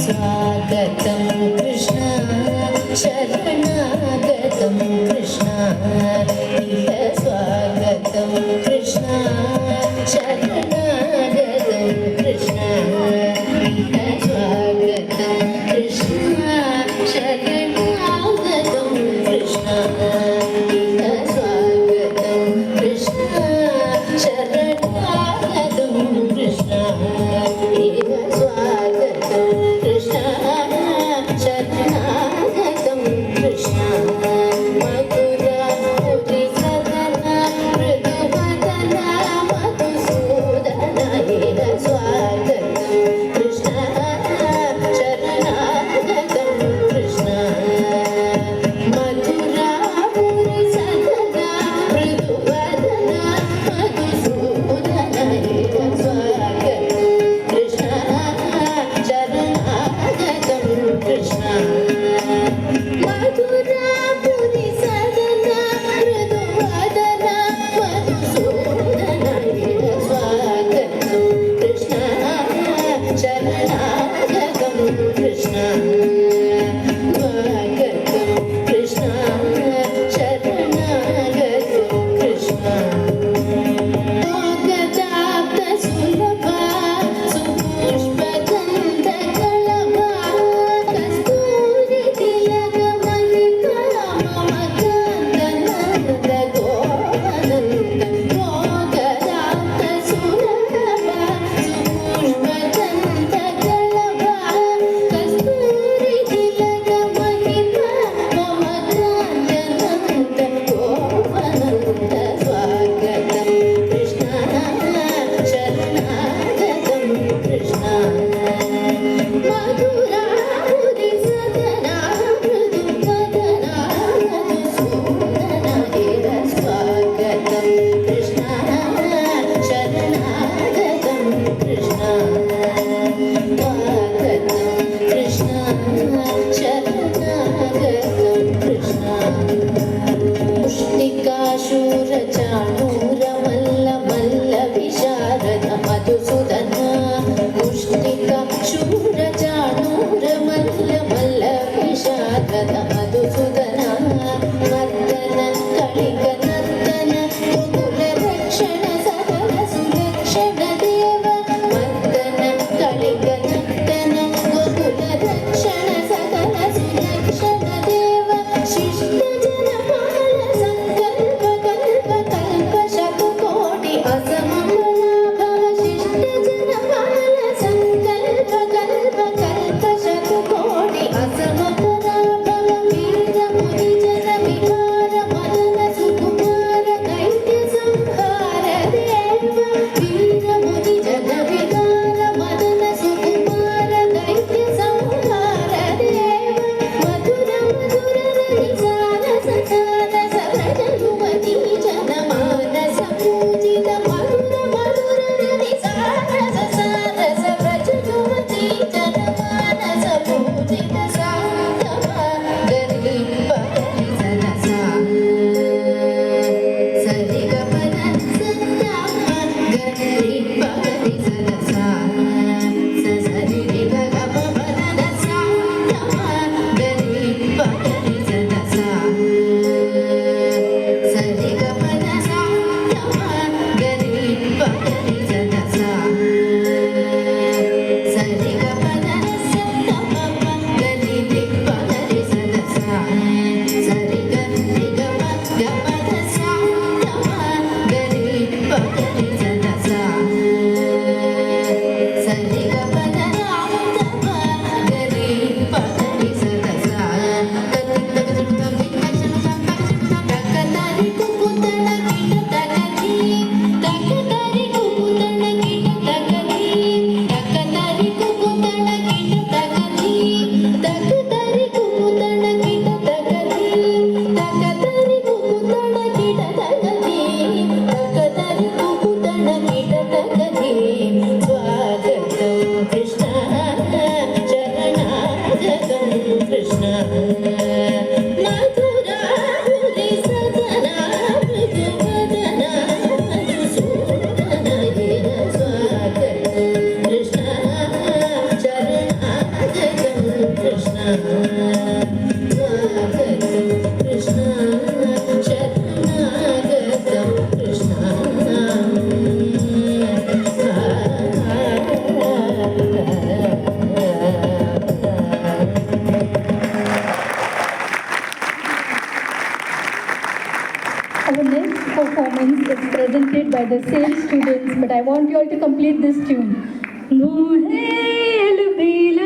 स्वागतं कृष्ण शरणागतं कृष्ण स्वागतं कृष्ण शरणागतं कृष्ण स्वागतं कृष्ण शरणागतं कृष्ण स्वागतं कृष्ण शरणागतं कृष्ण स्वागतं कृष्ण शरणागतं कृष्ण मधुरापुरी सदना मृदुवदना मधुसूदन स्वागतं कृष्ण शरणागतं कृष्ण मधुरापुरी सदना मृदुवदना मधुसूदन स्वागतं कृष्ण शरणागतं कृष्ण मधुरापुरी सदना मृदुवदना मधुसूदन स्वागतं कृष्ण शरणागतं कृष्ण स्वागतं Krishna शरणागतं Krishna lines. It's presented by the same students, but I want you all to complete this tune. Muhelu bila